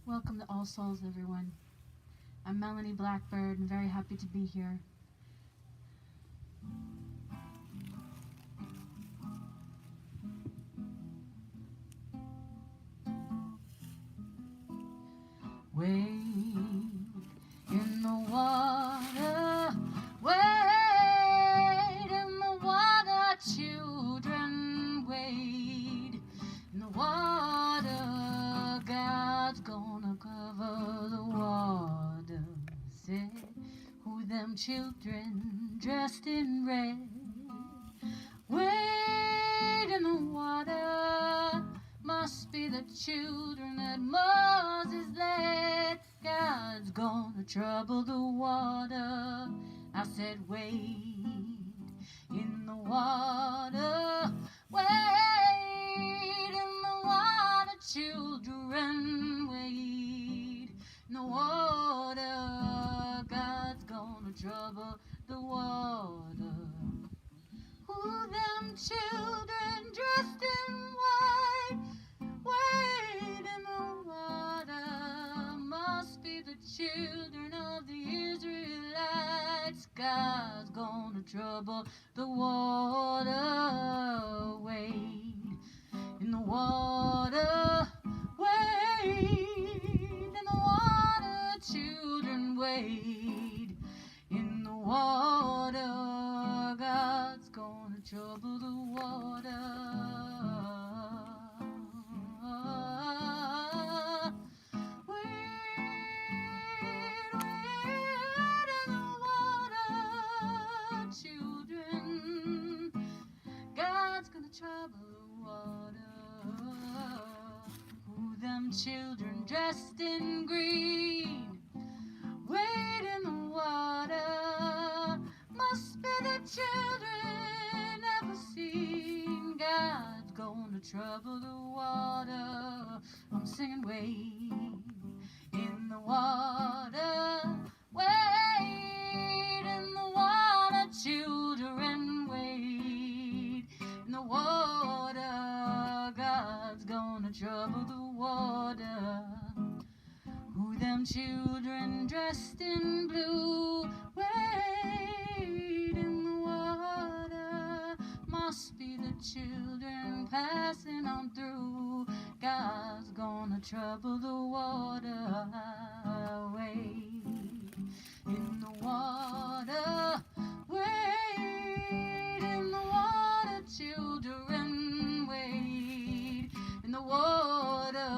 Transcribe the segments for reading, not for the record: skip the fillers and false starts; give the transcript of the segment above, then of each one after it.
Welcome to All Souls, everyone. I'm Melanie Blackbird and very happy to be here. Wade in the water, wade in the water, children, wade in the water. God's gonna cover the water. Say, who them children dressed in red? Wade in the water. Must be the children that Moses led. God's gonna trouble the water. I said, wade in the water, wade in the water, children, wade in the water. God's gonna trouble the water. Who them children dressed in white? Wade in the water. Must be the children of the Israelites. God's gonna trouble the water. Wade in the water. Wade in the water. Children, wade in the water. God's gonna trouble the water. Trouble the water. Who them children dressed in green? Wade in the water. Must be the children never seen. God's gonna trouble the water. I'm singing wade in the water. Wade in the water, children, wade in the water. God's gonna trouble the water. Who them children dressed in blue? Wade in the water. Must be the children passing on through. God's gonna trouble the water. Wade in the water. Wade in the water, children, wade in the water.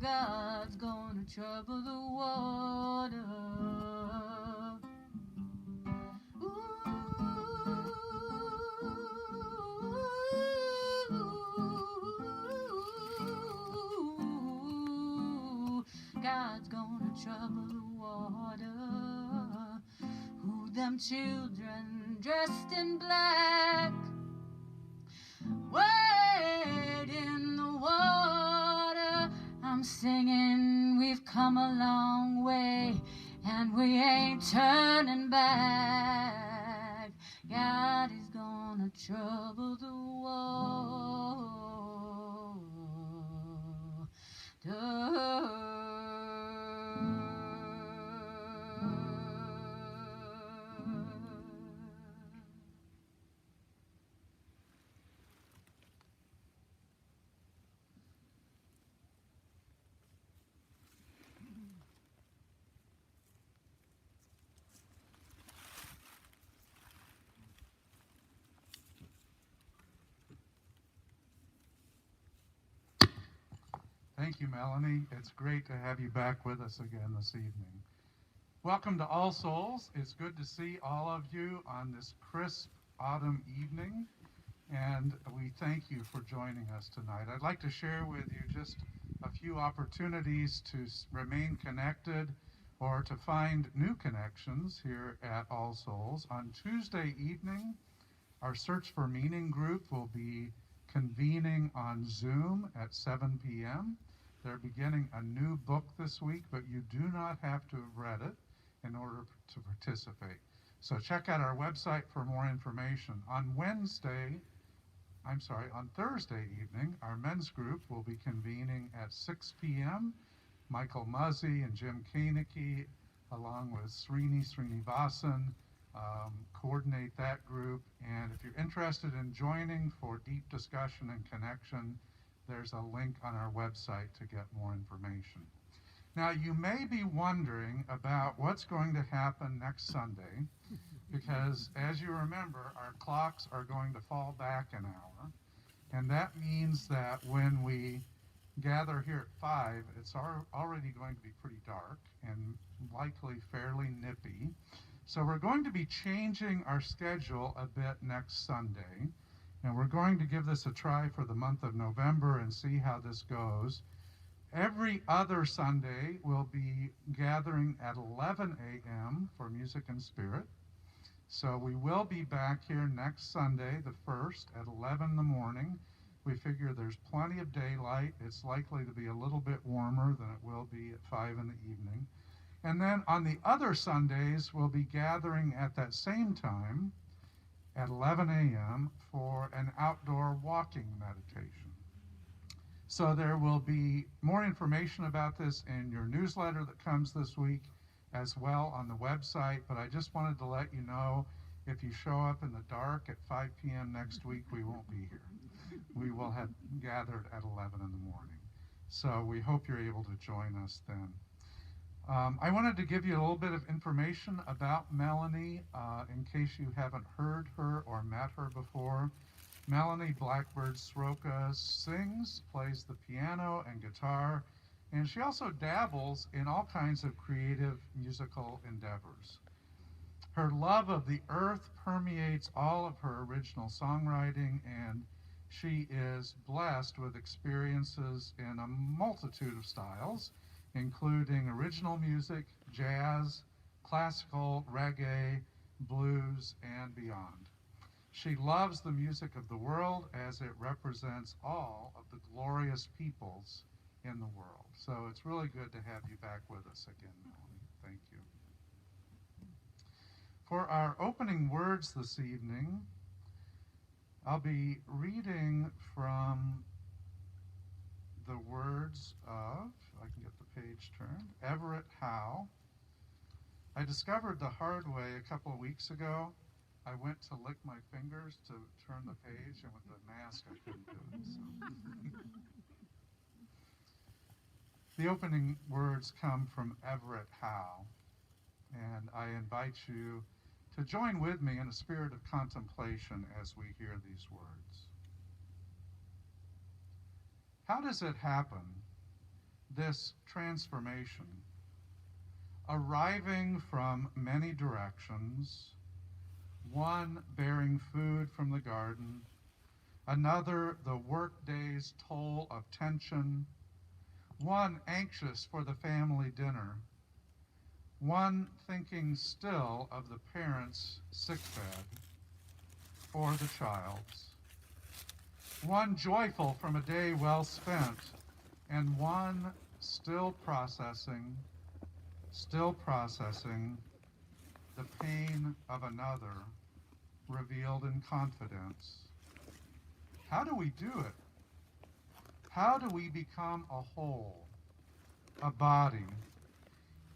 God's gonna trouble the water. Ooh, God's gonna trouble the water. Who them children dressed in black? Wade in the water. I'm singing, we've come a long way and we ain't turning back. God is gonna trouble the water. Thank you, Melanie. It's great to have you back with us again this evening. Welcome to All Souls. It's good to see all of you on this crisp autumn evening, and we thank you for joining us tonight. I'd like to share with you just a few opportunities to remain connected or to find new connections here at All Souls. On Tuesday evening, our Search for Meaning group will be convening on Zoom at 7 p.m. They're beginning a new book this week, but you do not have to have read it in order to participate. So check out our website for more information. On Thursday evening, our men's group will be convening at 6 p.m. Michael Muzzy and Jim Koenigke, along with Srinivasan, coordinate that group. And if you're interested in joining for deep discussion and connection, there's a link on our website to get more information. Now, you may be wondering about what's going to happen next Sunday, because as you remember, our clocks are going to fall back an hour, and that means that when we gather here at 5, it's already going to be pretty dark and likely fairly nippy. So we're going to be changing our schedule a bit next Sunday, and we're going to give this a try for the month of November and see how this goes. Every other Sunday, we'll be gathering at 11 a.m. for Music and Spirit. So we will be back here next Sunday, the 1st, at 11 in the morning. We figure there's plenty of daylight. It's likely to be a little bit warmer than it will be at 5 in the evening. And then on the other Sundays, we'll be gathering at that same time at 11 a.m. for an outdoor walking meditation. So there will be more information about this in your newsletter that comes this week, as well on the website, but I just wanted to let you know, if you show up in the dark at 5 p.m. next week, we won't be here. We will have gathered at 11 in the morning. So we hope you're able to join us then. I wanted to give you a little bit of information about Melanie, in case you haven't heard her or met her before. Melanie Blackbird Sroka sings, plays the piano and guitar, and she also dabbles in all kinds of creative musical endeavors. Her love of the earth permeates all of her original songwriting, and she is blessed with experiences in a multitude of styles, including original music, jazz, classical, reggae, blues, and beyond. She loves the music of the world as it represents all of the glorious peoples in the world. So it's really good to have you back with us again, Melanie. Thank you. For our opening words this evening, I'll be reading from the words of, if I can get the page turned, Everett Howe. I discovered the hard way a couple of weeks ago. I went to lick my fingers to turn the page, and with the mask I couldn't do it. So. The opening words come from Everett Howe, and I invite you to join with me in a spirit of contemplation as we hear these words. How does it happen, this transformation, arriving from many directions, one bearing food from the garden, another the workday's toll of tension, one anxious for the family dinner, one thinking still of the parent's sickbed or the child's, one joyful from a day well spent, and one still processing the pain of another revealed in confidence. How do we do it? How do we become a whole, a body,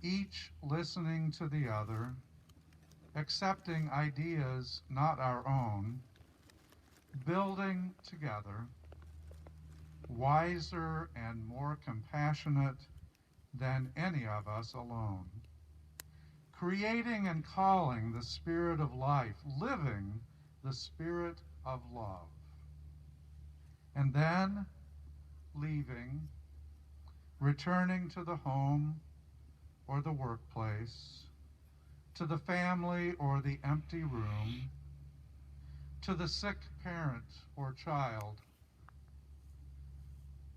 each listening to the other, accepting ideas not our own, building together, wiser and more compassionate than any of us alone, creating and calling the spirit of life, living the spirit of love, and then leaving, returning to the home or the workplace, to the family or the empty room, to the sick parent or child,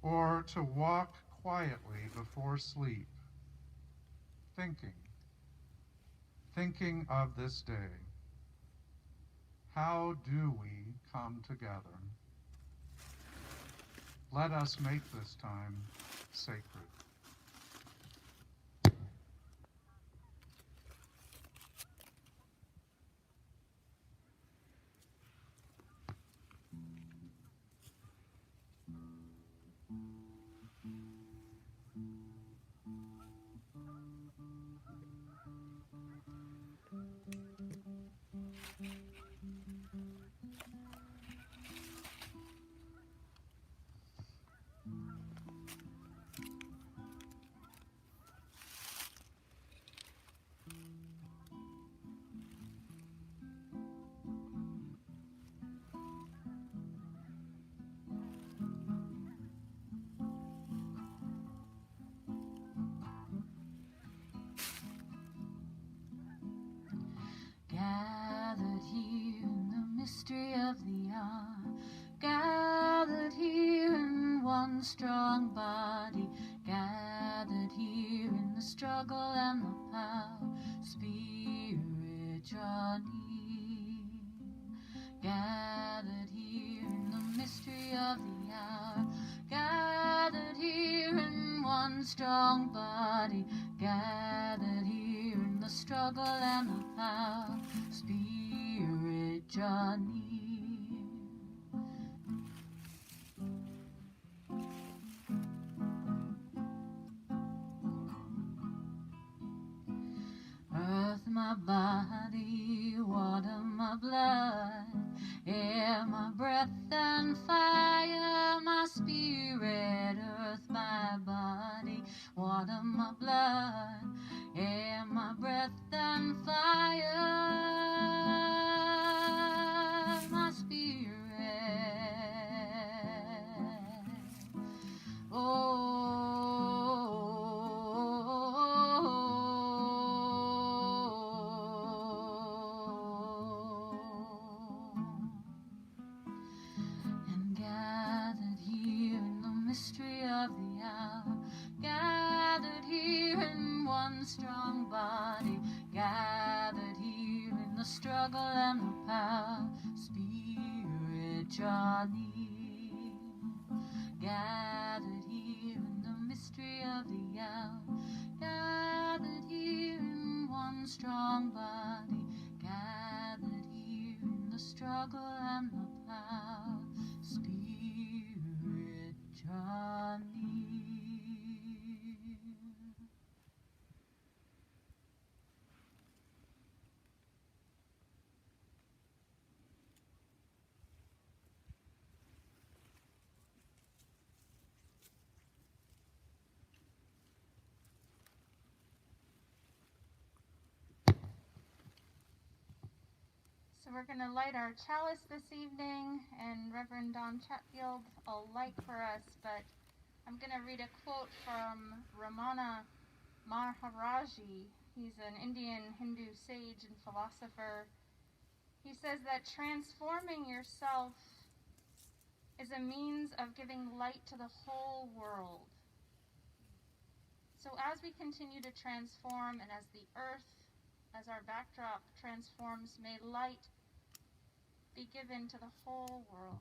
or to walk quietly before sleep, thinking of this day. How do we come together? Let us make this time sacred. strong body, gathered here in the struggle and the power. Spirit, draw near, gathered here in the mystery of the hour, gathered here in one strong body, gathered here in the struggle and the power. Spirit, draw near. Earth, my body, water, my blood, air, my breath and fire, my spirit. Earth, my body, water, my blood, air, my breath and fire, my spirit. And gathered here in the mystery of the hour, gathered here in one strong body, gathered here in the struggle and the power. Spirit, draw near, gathered here in the mystery of the hour, gathered here in one strong body, gathered here in the struggle and the power. Spirit, draw near. So we're going to light our chalice this evening, and Reverend Don Chatfield will light for us, but I'm going to read a quote from Ramana Maharaji. He's an Indian Hindu sage and philosopher. He says that transforming yourself is a means of giving light to the whole world. So as we continue to transform, and as the earth, as our backdrop transforms, may light be given to the whole world.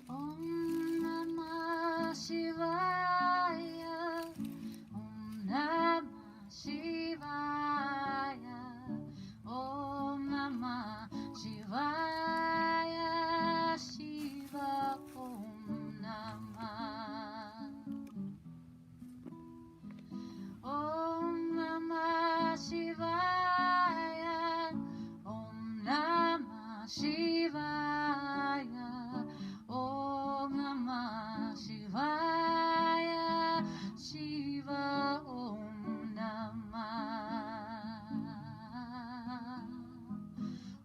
Om Namah Shivaya, Om Namah Shivaya, Om Namah Shivaya, Shiva Om Namah. Om Namah Shivaya, Om Namah Shivaya, Om Namah Shivaya, Shiva Om Namah.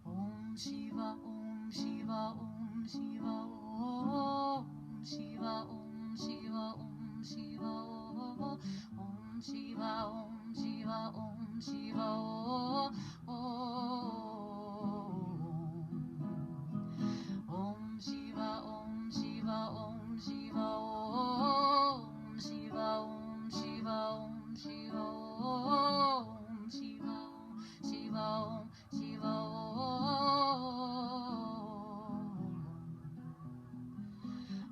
Om Shiva, Om Shiva, Om Shiva, Om Shiva, Om Shiva, Om Shiva, Om Shiva, Om Shiva, Om Shiva, Om Shiva, Om Shiva, Om Shiva, Om Shiva, Om Shiva, Om Shiva, Om Shiva, Shiva, Om Shiva,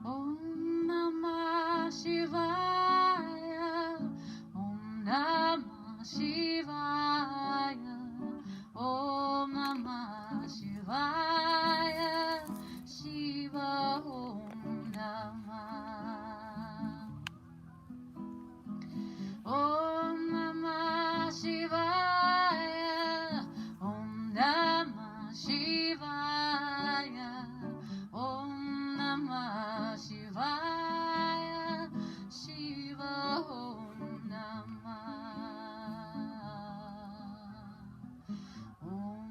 Om Namah Shivaya, Om Shivaya, Om Namah Shivaya, Shiva Om Namah. Om Namah Shivaya, Om Namah Shivaya, Om Namah Shivaya, Shiva Om Namah. Om.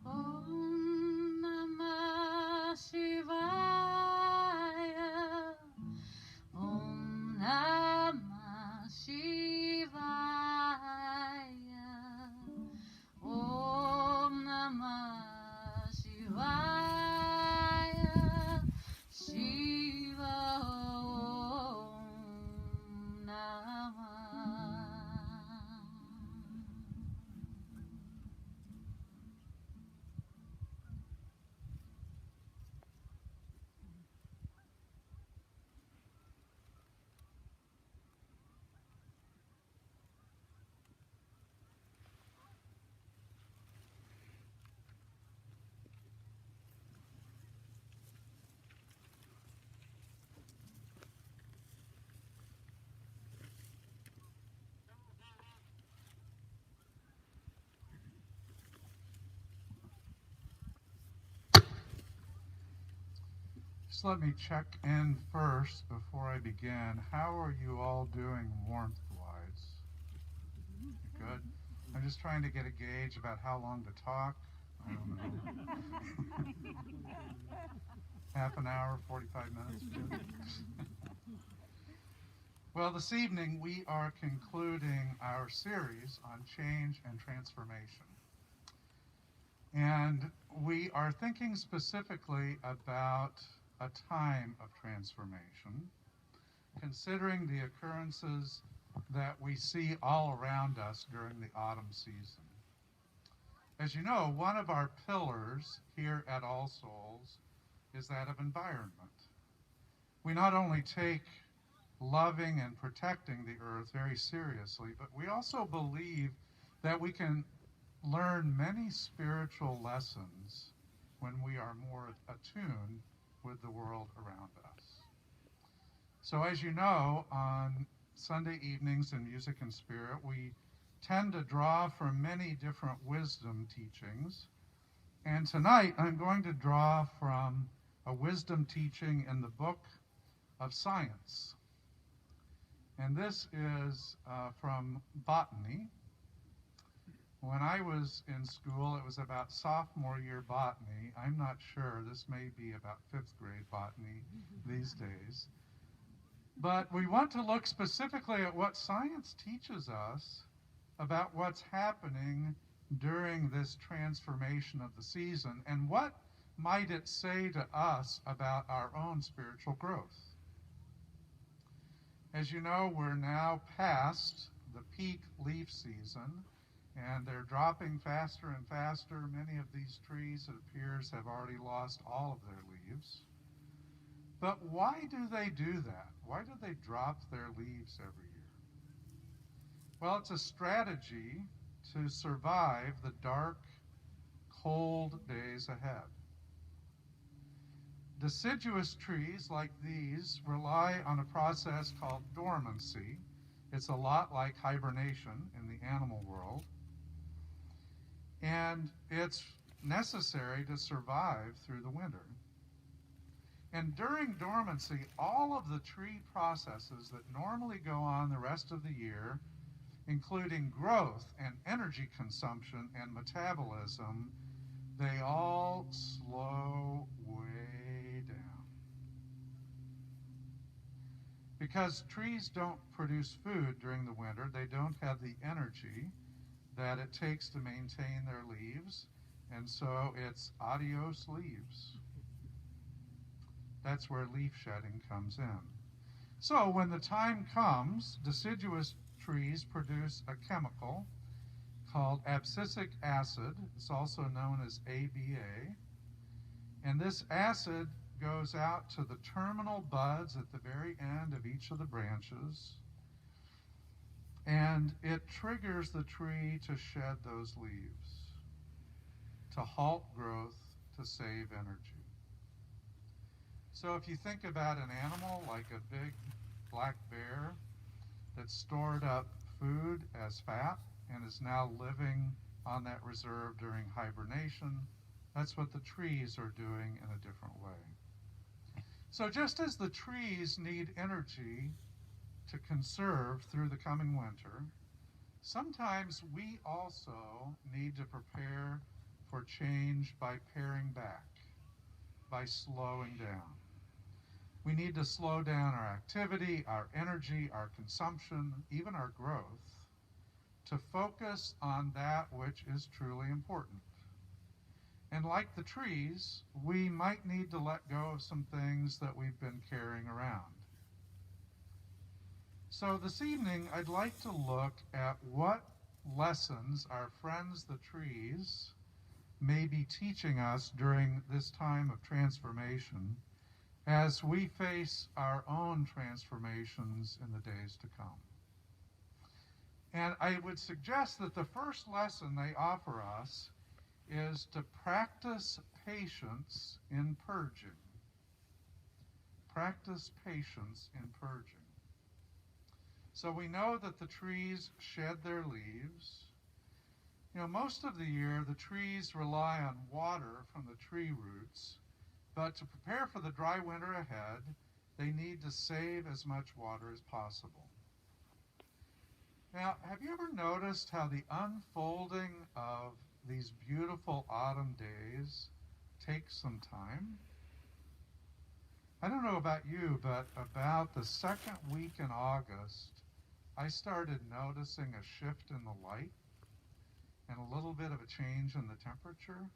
Om Namah Shivaya, Om Namah Shivaya, Om Namah Shivaya, Shiva Om Namah. Just let me check in first before I begin. How are you all doing warmth-wise? Good. I'm just trying to get a gauge about how long to talk. I don't know. Half an hour, 45 minutes. Well, this evening we are concluding our series on change and transformation. And we are thinking specifically about a time of transformation, considering the occurrences that we see all around us during the autumn season. As you know, one of our pillars here at All Souls is that of environment. We not only take loving and protecting the earth very seriously, but we also believe that we can learn many spiritual lessons when we are more attuned with the world around us. So as you know, on Sunday evenings in Music and Spirit, we tend to draw from many different wisdom teachings. And tonight I'm going to draw from a wisdom teaching in the book of Science. And this is from botany. When I was in school, it was about sophomore year botany. I'm not sure. This may be about 5th grade botany these days. But we want to look specifically at what science teaches us about what's happening during this transformation of the season, and what might it say to us about our own spiritual growth. As you know, we're now past the peak leaf season, and they're dropping faster and faster. Many of these trees, it appears, have already lost all of their leaves. But why do they do that? Why do they drop their leaves every year? Well, it's a strategy to survive the dark, cold days ahead. Deciduous trees like these rely on a process called dormancy. It's a lot like hibernation in the animal world. And it's necessary to survive through the winter. And during dormancy, all of the tree processes that normally go on the rest of the year, including growth and energy consumption and metabolism, they all slow way down. Because trees don't produce food during the winter, they don't have the energy that it takes to maintain their leaves, and so it's adios leaves. That's where leaf shedding comes in. So when the time comes, deciduous trees produce a chemical called abscisic acid. It's also known as ABA. And this acid goes out to the terminal buds at the very end of each of the branches, and it triggers the tree to shed those leaves, to halt growth, to save energy. So if you think about an animal like a big black bear that stored up food as fat and is now living on that reserve during hibernation, that's what the trees are doing in a different way. So just as the trees need energy to conserve through the coming winter, sometimes we also need to prepare for change by paring back, by slowing down. We need to slow down our activity, our energy, our consumption, even our growth, to focus on that which is truly important. And like the trees, we might need to let go of some things that we've been carrying around. So this evening, I'd like to look at what lessons our friends the trees may be teaching us during this time of transformation as we face our own transformations in the days to come. And I would suggest that the first lesson they offer us is to practice patience in purging. Practice patience in purging. So we know that the trees shed their leaves. You know, most of the year the trees rely on water from the tree roots, but to prepare for the dry winter ahead, they need to save as much water as possible. Now, have you ever noticed how the unfolding of these beautiful autumn days takes some time? I don't know about you, but about the second week in August, I started noticing a shift in the light and a little bit of a change in the temperature.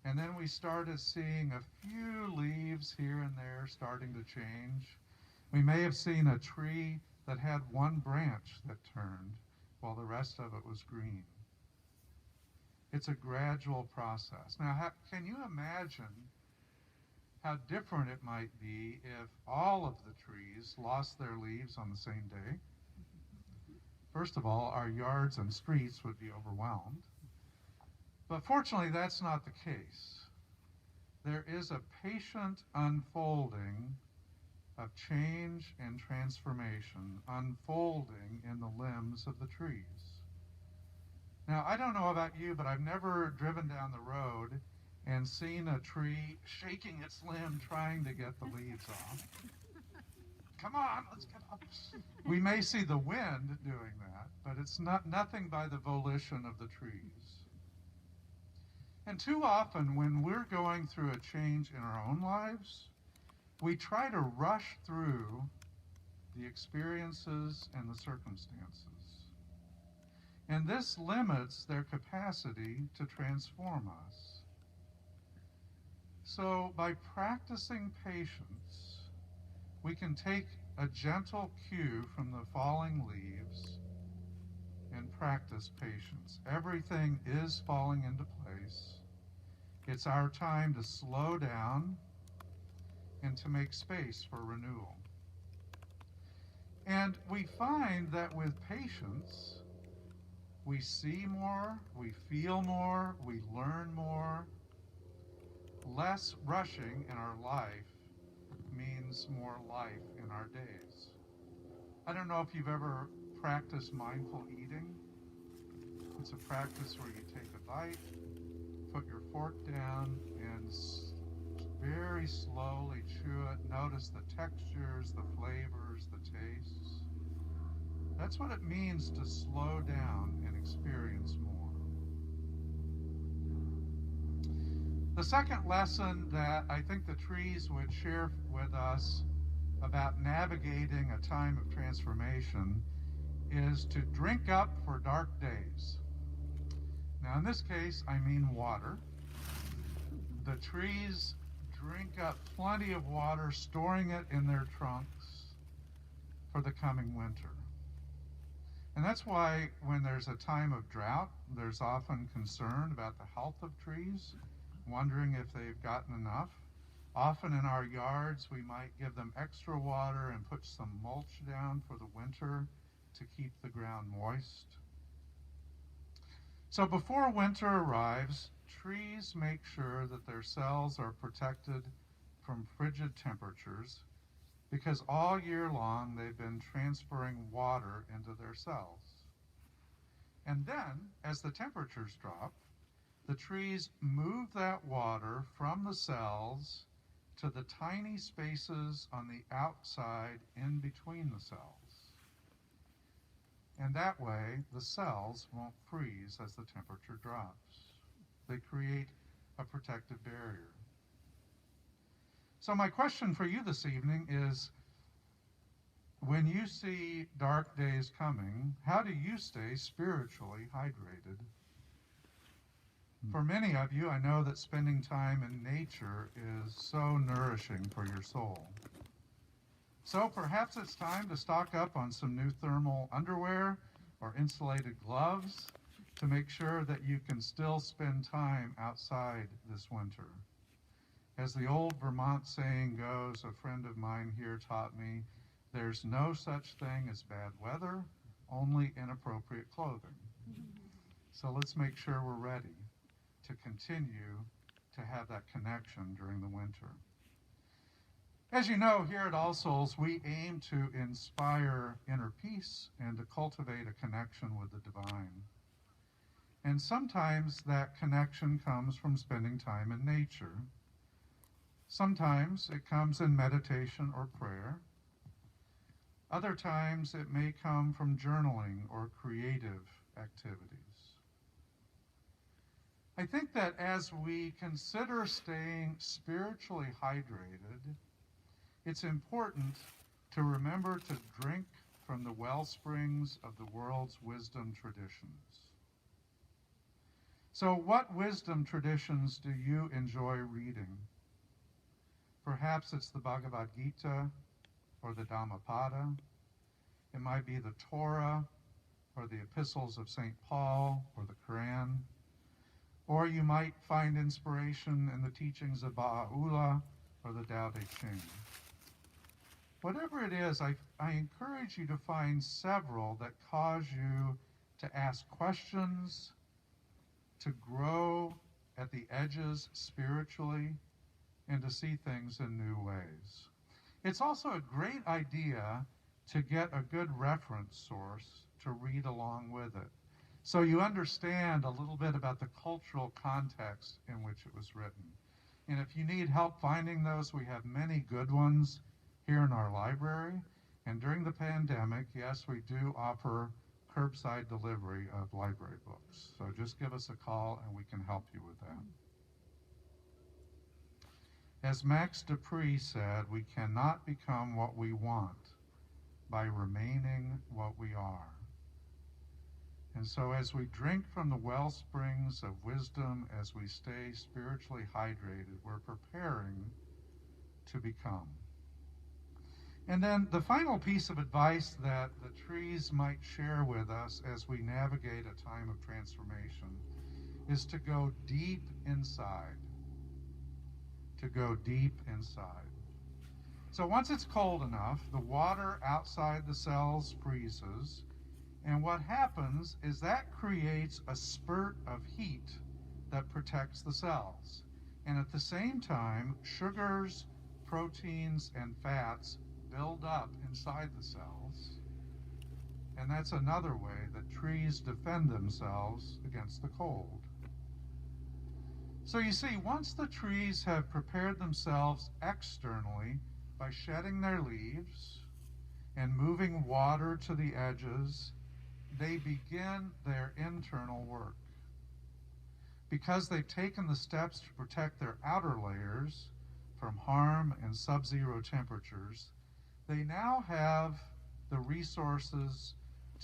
And then we started seeing a few leaves here and there starting to change. We may have seen a tree that had one branch that turned while the rest of it was green. It's a gradual process. Now, can you imagine how different it might be if all of the trees lost their leaves on the same day? First of all, our yards and streets would be overwhelmed. But fortunately, that's not the case. There is a patient unfolding of change and transformation unfolding in the limbs of the trees. Now, I don't know about you, but I've never driven down the road and seen a tree shaking its limb trying to get the leaves off. Come on, let's get up. We may see the wind doing that, but it's nothing by the volition of the trees. And too often when we're going through a change in our own lives, we try to rush through the experiences and the circumstances. And this limits their capacity to transform us. So by practicing patience, we can take a gentle cue from the falling leaves and practice patience. Everything is falling into place. It's our time to slow down and to make space for renewal. And we find that with patience, we see more, we feel more, we learn more. Less rushing in our life means more life in our days. I don't know if you've ever practiced mindful eating. It's a practice where you take a bite, put your fork down, and very slowly chew it. Notice the textures, the flavors, the tastes. That's what it means to slow down and experience more. The second lesson that I think the trees would share with us about navigating a time of transformation is to drink up for dark days. Now, in this case, I mean water. The trees drink up plenty of water, storing it in their trunks for the coming winter. And that's why when there's a time of drought, there's often concern about the health of trees, wondering if they've gotten enough. Often in our yards, we might give them extra water and put some mulch down for the winter to keep the ground moist. So before winter arrives, trees make sure that their cells are protected from frigid temperatures because all year long they've been transferring water into their cells. And then, as the temperatures drop, the trees move that water from the cells to the tiny spaces on the outside in between the cells. And that way, the cells won't freeze as the temperature drops. They create a protective barrier. So my question for you this evening is, when you see dark days coming, how do you stay spiritually hydrated? For many of you, I know that spending time in nature is so nourishing for your soul. So perhaps it's time to stock up on some new thermal underwear or insulated gloves to make sure that you can still spend time outside this winter. As the old Vermont saying goes, a friend of mine here taught me, there's no such thing as bad weather, only inappropriate clothing. So let's make sure we're ready to continue to have that connection during the winter. As you know, here at All Souls, we aim to inspire inner peace and to cultivate a connection with the divine. And sometimes that connection comes from spending time in nature. Sometimes it comes in meditation or prayer. Other times it may come from journaling or creative activities. I think that as we consider staying spiritually hydrated, it's important to remember to drink from the well springs of the world's wisdom traditions. So what wisdom traditions do you enjoy reading? Perhaps it's the Bhagavad Gita or the Dhammapada. It might be the Torah or the epistles of St. Paul or the Quran. Or you might find inspiration in the teachings of Baha'u'llah or the Tao Te Ching. Whatever it is, I encourage you to find several that cause you to ask questions, to grow at the edges spiritually, and to see things in new ways. It's also a great idea to get a good reference source to read along with it, so you understand a little bit about the cultural context in which it was written. And if you need help finding those, we have many good ones here in our library. And during the pandemic, yes, we do offer curbside delivery of library books. So just give us a call and we can help you with that. As Max Dupree said, we cannot become what we want by remaining what we are. And so as we drink from the well springs of wisdom, as we stay spiritually hydrated, we're preparing to become. And then the final piece of advice that the trees might share with us as we navigate a time of transformation is to go deep inside. To go deep inside. So once it's cold enough, the water outside the cells freezes, and what happens is that creates a spurt of heat that protects the cells. And at the same time, sugars, proteins, and fats build up inside the cells. And that's another way that trees defend themselves against the cold. So you see, once the trees have prepared themselves externally by shedding their leaves and moving water to the edges, they begin their internal work. Because they've taken the steps to protect their outer layers from harm and sub-zero temperatures, they now have the resources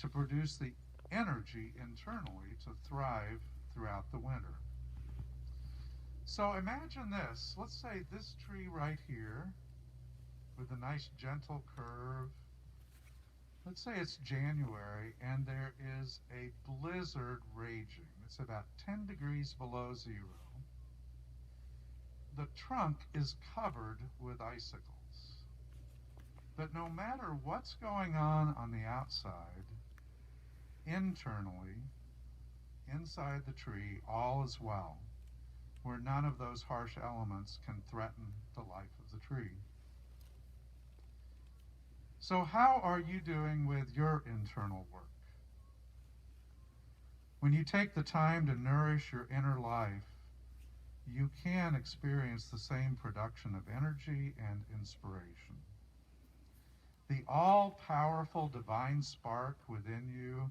to produce the energy internally to thrive throughout the winter. So imagine this. Let's say this tree right here with a nice gentle curve. Let's say it's January and there is a blizzard raging. It's about 10 degrees below zero. The trunk is covered with icicles. But no matter what's going on the outside, internally, inside the tree, all is well, where none of those harsh elements can threaten the life of the tree. So how are you doing with your internal work? When you take the time to nourish your inner life, you can experience the same production of energy and inspiration. The all-powerful divine spark within you,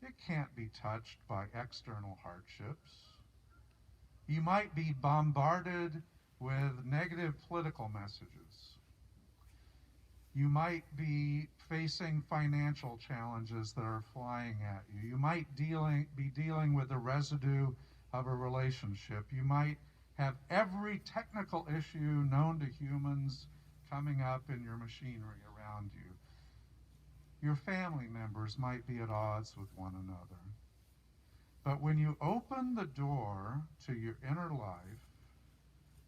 it can't be touched by external hardships. You might be bombarded with negative political messages. You might be facing financial challenges that are flying at you. You might be dealing with the residue of a relationship. You might have every technical issue known to humans coming up in your machinery around you. Your family members might be at odds with one another. But when you open the door to your inner life,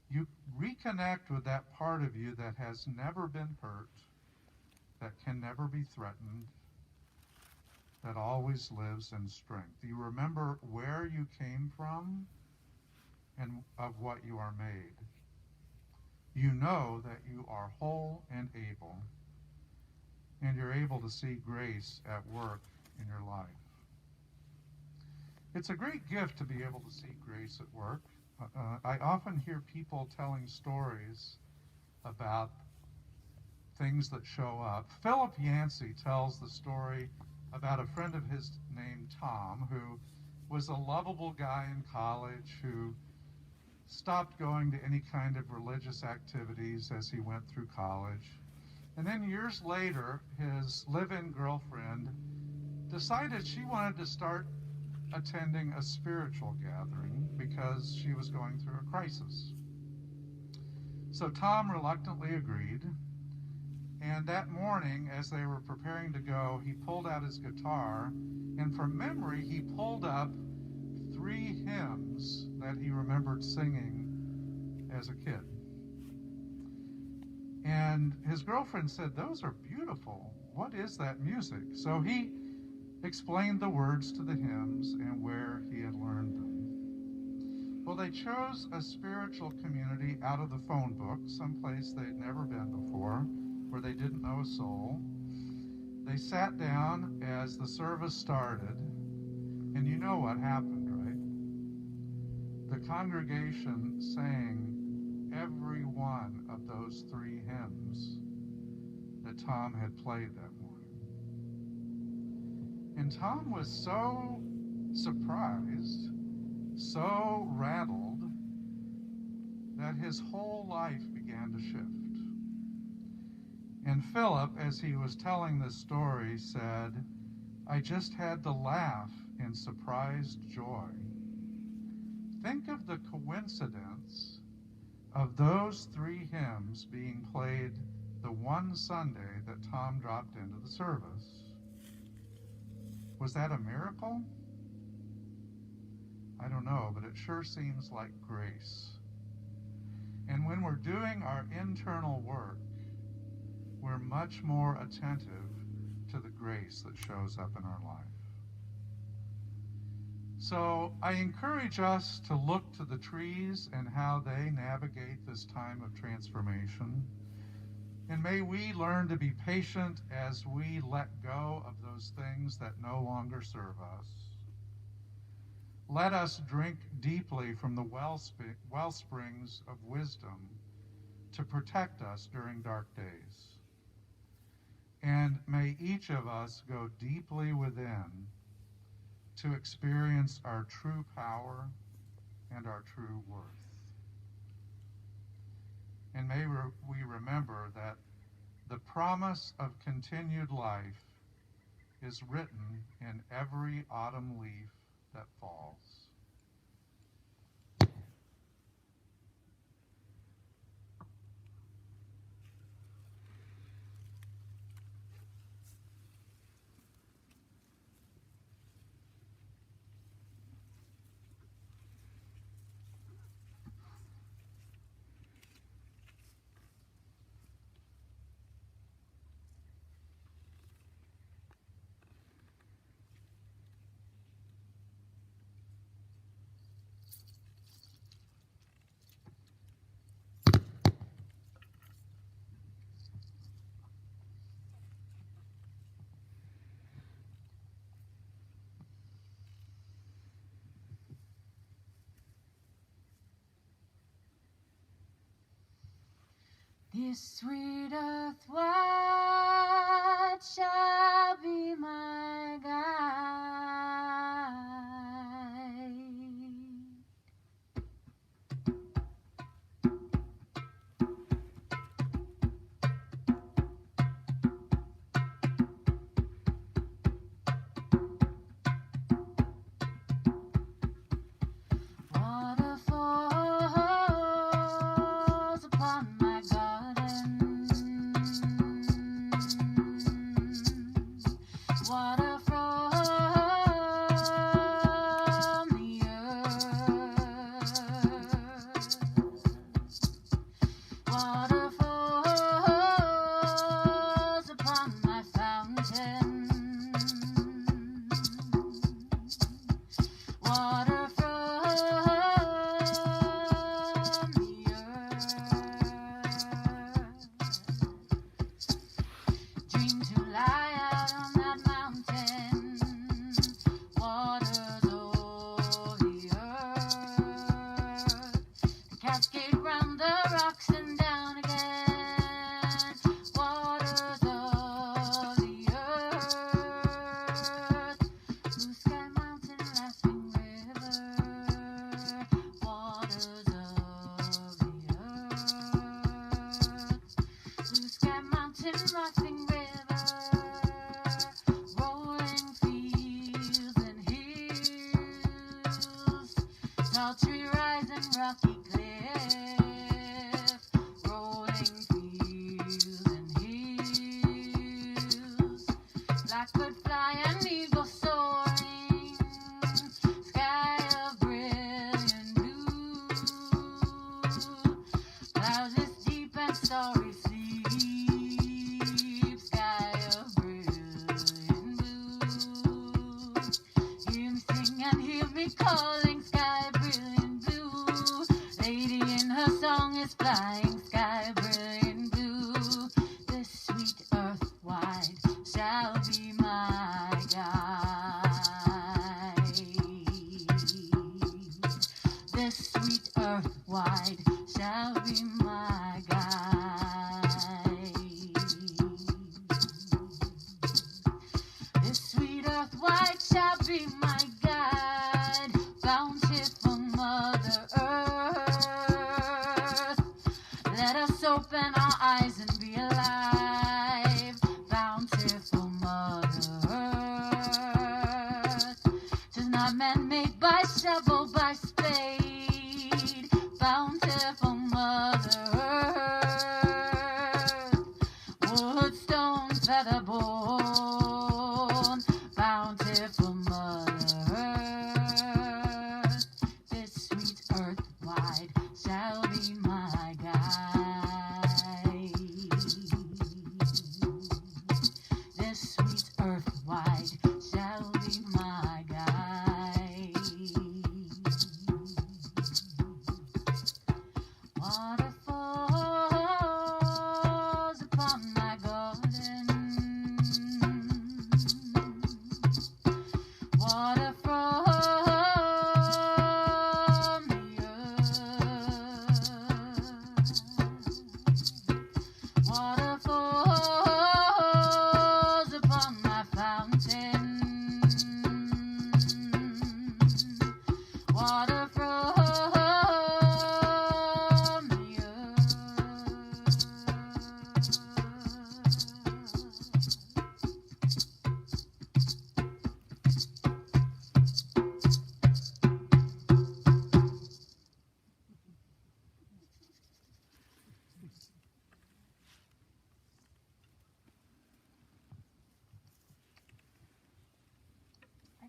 you reconnect with that part of you that has never been hurt, that can never be threatened, that always lives in strength. You remember where you came from and of what you are made. You know that you are whole and able, and you're able to see grace at work in your life. It's a great gift to be able to see grace at work. I often hear people telling stories about things that show up. Philip Yancey tells the story about a friend of his named Tom, who was a lovable guy in college who stopped going to any kind of religious activities as he went through college. And then years later, his live-in girlfriend decided she wanted to start attending a spiritual gathering because she was going through a crisis. So Tom reluctantly agreed. And that morning, as they were preparing to go, he pulled out his guitar, and from memory, he pulled up 3 hymns that he remembered singing as a kid. And his girlfriend said, "Those are beautiful. What is that music?" So he explained the words to the hymns and where he had learned them. Well, they chose a spiritual community out of the phone book, someplace they'd never been before, where they didn't know a soul. They sat down as the service started, and you know what happened, right? The congregation sang every one of those 3 hymns that Tom had played that morning. And Tom was so surprised, so rattled, that his whole life began to shift. And Philip, as he was telling this story, said, "I just had to laugh in surprised joy. Think of the coincidence of those 3 hymns being played the one Sunday that Tom dropped into the service. Was that a miracle? I don't know, but it sure seems like grace. And when we're doing our internal work, we're much more attentive to the grace that shows up in our life. So I encourage us to look to the trees and how they navigate this time of transformation. And may we learn to be patient as we let go of those things that no longer serve us. Let us drink deeply from the well springs of wisdom to protect us during dark days. And may each of us go deeply within to experience our true power and our true worth. And may we remember that The promise of continued life is written in every autumn leaf that falls. This sweet earth white shall be my guide. Waterfalls upon my garden. Water from the earth. Waterfalls upon my fountain. Water from the earth. Dream to lie out on that mountain. Waters of the earth. The cascade round the rocks and down again. Waters of the earth. Blue sky mountain, laughing river. Waters of the earth. Blue sky mountain, laughing river. Rolling fields and hills. Tall tree rising, rocky cliff. Rolling fields and hills. Blackbird fly and eagle soaring. Sky of brilliant blue. Cloudless deep and starry sleep. Sky of brilliant blue. Hear me sing and hear me calling. Sky brilliant blue. Lady in her song is flying. Sky brilliant blue. This sweet earth wide shall be my guide. This sweet earth wide shall be my guide. This sweet earth wide shall be my guide. Bountiful Mother Earth, let us open our eyes and be alive. Bountiful Mother Earth, 'tis not man-made by shovel, by spade. Bountiful Mother Earth, wood, stone, feather, bone. Bountiful Mother Earth, this sweet earth wide shall be my guide. This sweet earth wide shall be my guide. Waterfalls upon my garden. Water from the earth. Waterfalls upon my fountain.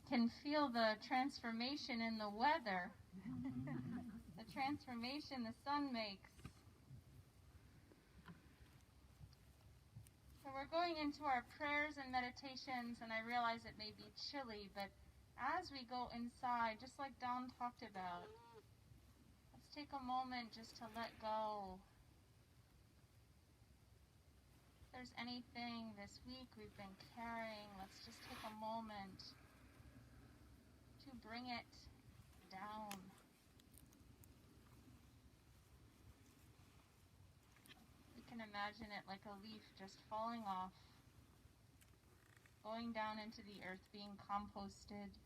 can feel the transformation in the weather, the transformation the sun makes. So we're going into our prayers and meditations, and I realize it may be chilly, but as we go inside, just like Dawn talked about, let's take a moment just to let go. If there's anything this week we've been carrying, let's just take a moment to bring it down. We can imagine it like a leaf just falling off, going down into the earth, being composted.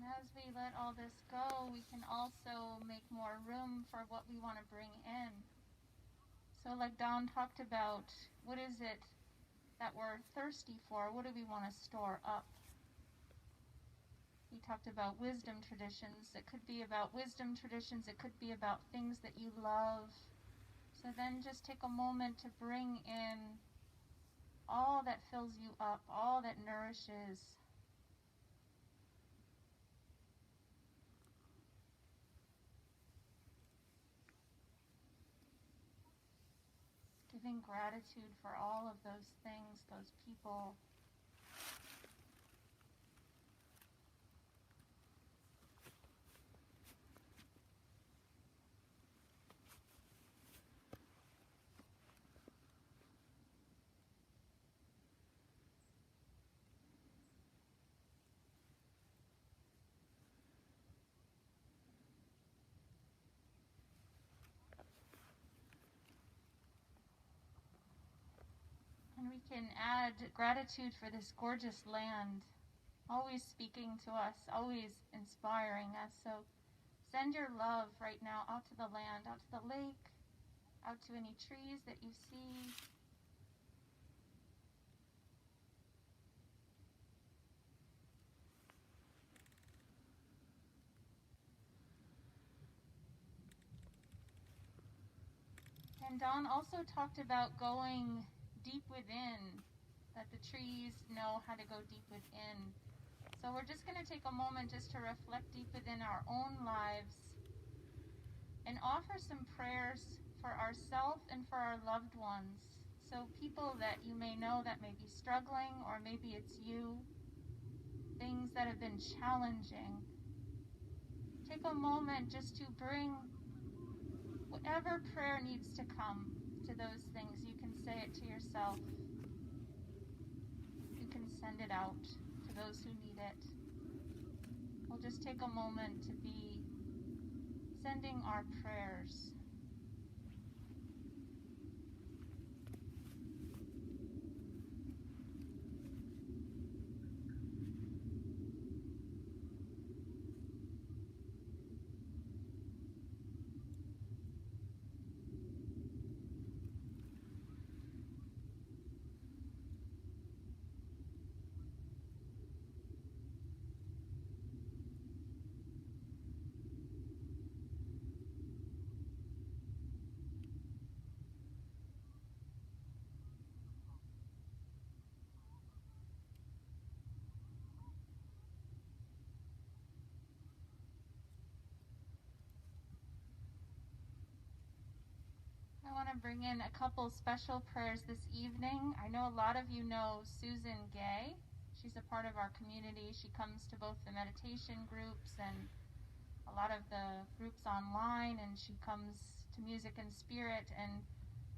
As we let all this go, we can also make more room for what we want to bring in. So like Dawn talked about, what is it that we're thirsty for? What do we want to store up? We talked about wisdom traditions. It could be about wisdom traditions. It could be about things that you love. So then just take a moment to bring in all that fills you up, all that nourishes. Giving gratitude for all of those things, those people. And we can add gratitude for this gorgeous land, always speaking to us, always inspiring us. So send your love right now out to the land, out to the lake, out to any trees that you see. And Dawn also talked about going deep within, that the trees know how to go deep within. So we're just going to take a moment just to reflect deep within our own lives and offer some prayers for ourselves and for our loved ones. So people that you may know that may be struggling, or maybe it's you, things that have been challenging. Take a moment just to bring whatever prayer needs to come to those things. You can say it to yourself. You can send it out to those who need it. We'll just take a moment to be sending our prayers. I want to bring in a couple special prayers this evening. I know a lot of you know Susan Gay. She's a part of our community. She comes to both the meditation groups and a lot of the groups online, and she comes to Music and Spirit. And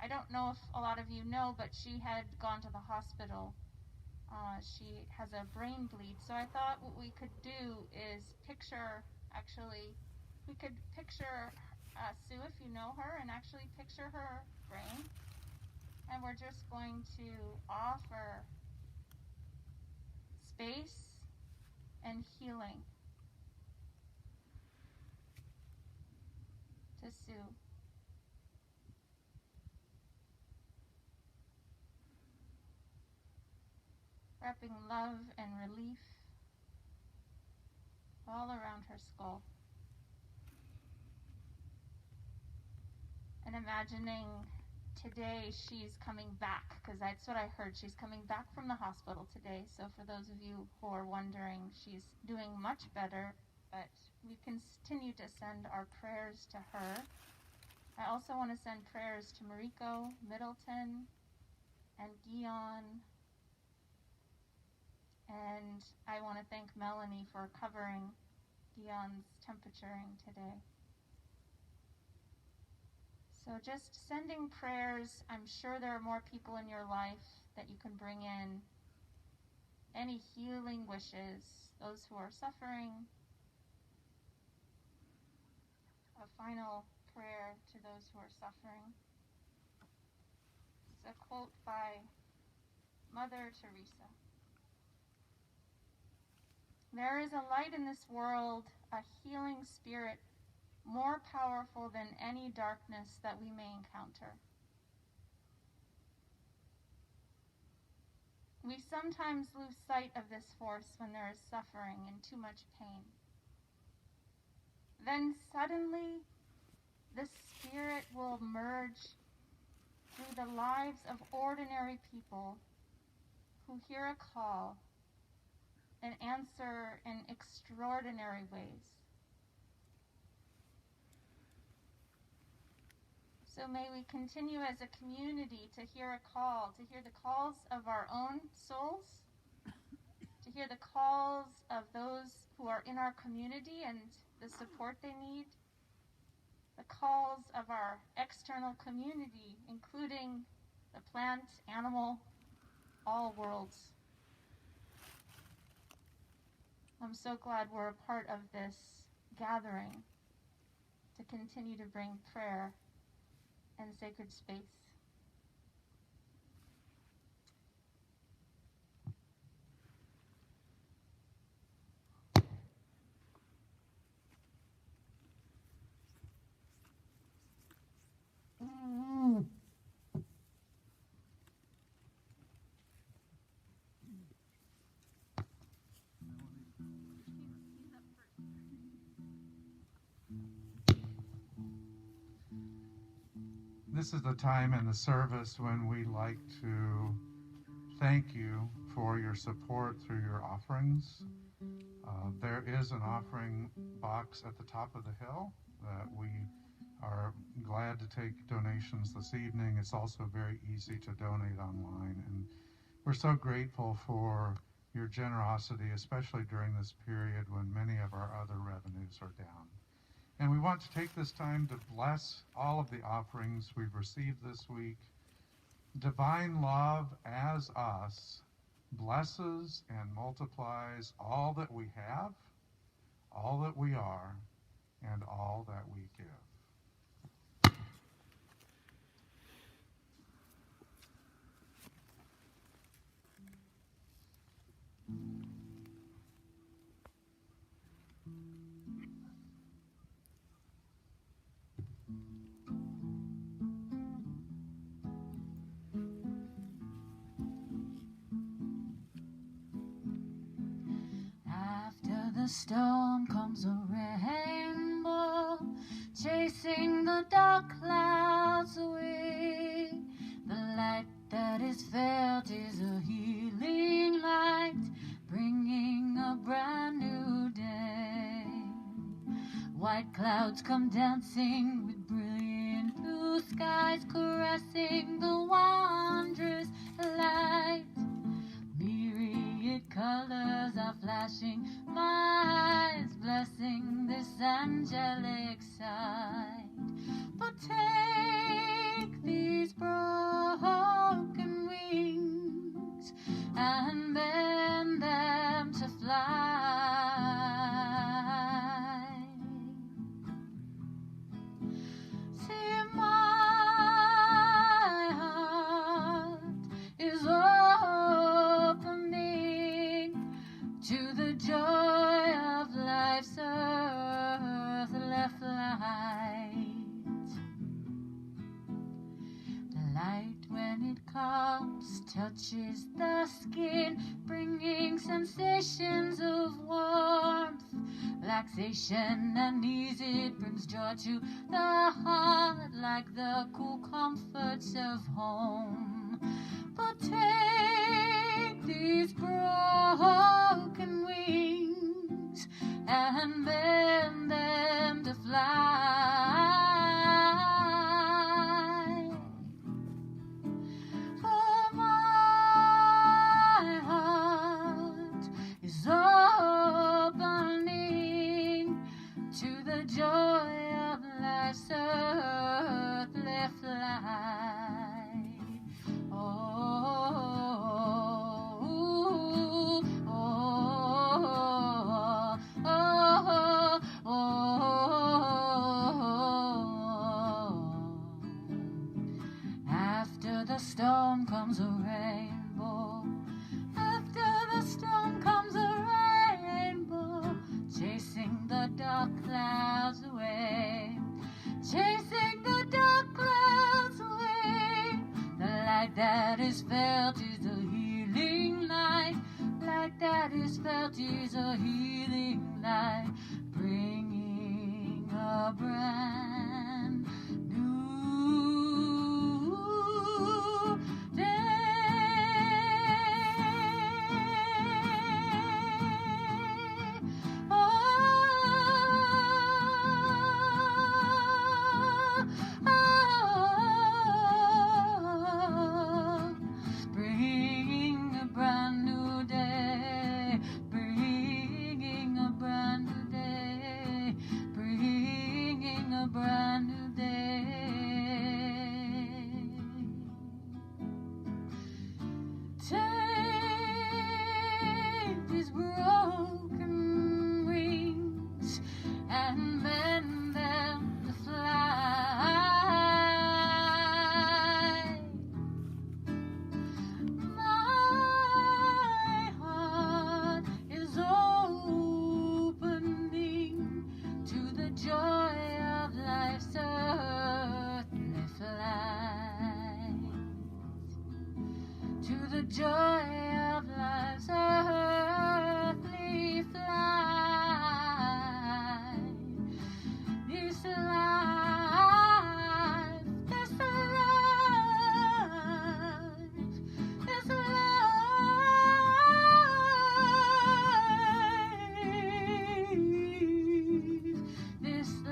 I don't know if a lot of you know, but she had gone to the hospital. She has a brain bleed. So I thought what we could do is picture Sue, if you know her, and actually picture her brain. And we're just going to offer space and healing to Sue. wrapping love and relief all around her skull. And imagining today she's coming back, because that's what I heard. She's coming back from the hospital today. So for those of you who are wondering, she's doing much better, but we continue to send our prayers to her. I also want to send prayers to Mariko, Middleton, and Guion. And I want to thank Melanie for covering Guion's temperaturing today. So just sending prayers. I'm sure there are more people in your life that you can bring in. Any healing wishes, those who are suffering. A final prayer to those who are suffering. It's a quote by Mother Teresa. There is a light in this world, a healing spirit, more powerful than any darkness that we may encounter. We sometimes lose sight of this force when there is suffering and too much pain. Then suddenly, the spirit will merge through the lives of ordinary people who hear a call and answer in extraordinary ways. So may we continue as a community to hear a call, to hear the calls of our own souls, to hear the calls of those who are in our community and the support they need, the calls of our external community, including the plant, animal, all worlds. I'm so glad we're a part of this gathering to continue to bring prayer and sacred space. This is the time in the service when we like to thank you for your support through your offerings. There is an offering box at the top of the hill that we are glad to take donations this evening. It's also very easy to donate online, and we're so grateful for your generosity, especially during this period when many of our other revenues are down. And we want to take this time to bless all of the offerings we've received this week. Divine love as us blesses and multiplies all that we have, all that we are, and all that we give. After the storm comes a rainbow, chasing the dark clouds away. The light that is felt is a healing light, bringing a brand new day. White clouds come dancing with brilliant blue skies, caressing the wondrous light. Myriad colors are flashing, my eyes blessing this angelic sight. But take these broken wings and bend them to fly. See, my heart is opening to the joy of life's earth left light. The light when when it comes, touches the skin, bringing sensations of warmth, relaxation and ease. It brings joy to the heart like the cool comforts of home. But take these broken wings and bend them to fly. For my heart is opening to the joy of life's earthly flight. After the storm comes a rainbow. After the storm comes a rainbow, chasing the dark clouds away, chasing the dark clouds away. The light that is felt is a healing light. Light that is felt is a healing light, bringing a brand new day. Bringing a brand new day, bringing a brand new day, bringing a brand new day. Take these broken wings and bend them to fly. My heart is opening to the joy of life's earthly flight, to the joy of life's earthly flight. This life, this life, this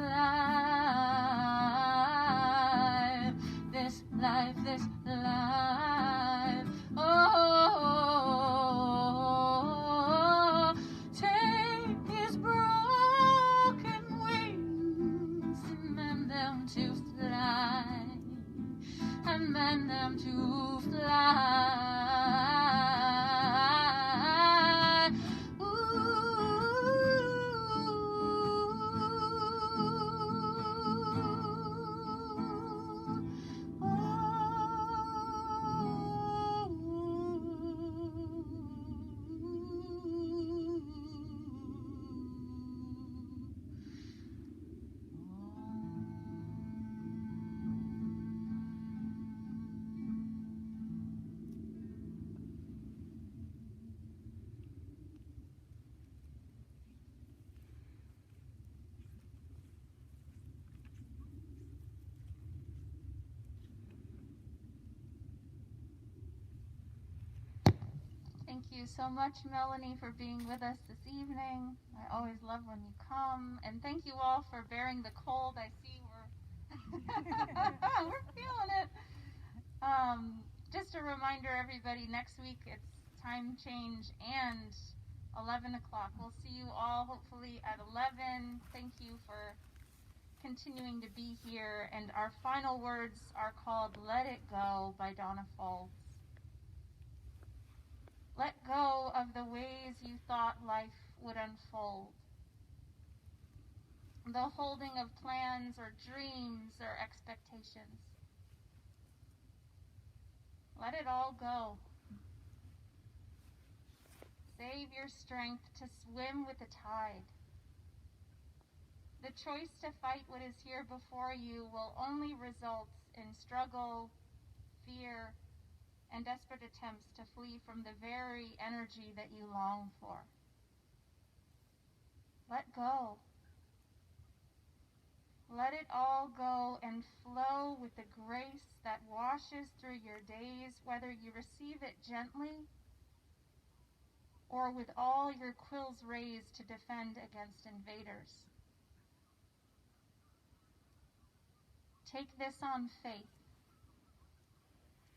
life, this life, this life. Oh, take these broken wings and mend them to fly, and mend them to fly. Thank you so much, Melanie, for being with us this evening. I always love when you come. And thank you all for bearing the cold. I see we're we're feeling it. Just a reminder, everybody, next week it's time change and 11 o'clock. We'll see you all hopefully at 11. Thank you for continuing to be here. And our final words are called Let It Go by Donna Folds. Let go of the ways you thought life would unfold. The holding of plans or dreams or expectations. Let it all go. Save your strength to swim with the tide. The choice to fight what is here before you will only result in struggle, fear, and desperate attempts to flee from the very energy that you long for. Let go. Let it all go and flow with the grace that washes through your days, whether you receive it gently or with all your quills raised to defend against invaders. Take this on faith.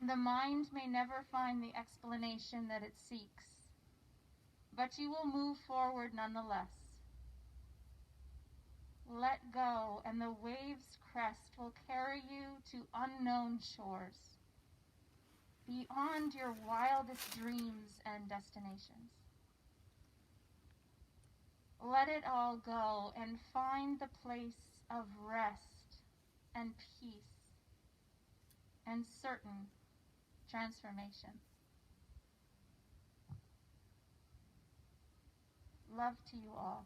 The mind may never find the explanation that it seeks, but you will move forward nonetheless. Let go, and the wave's crest will carry you to unknown shores, beyond your wildest dreams and destinations. Let it all go and find the place of rest and peace and certain transformation. Love to you all.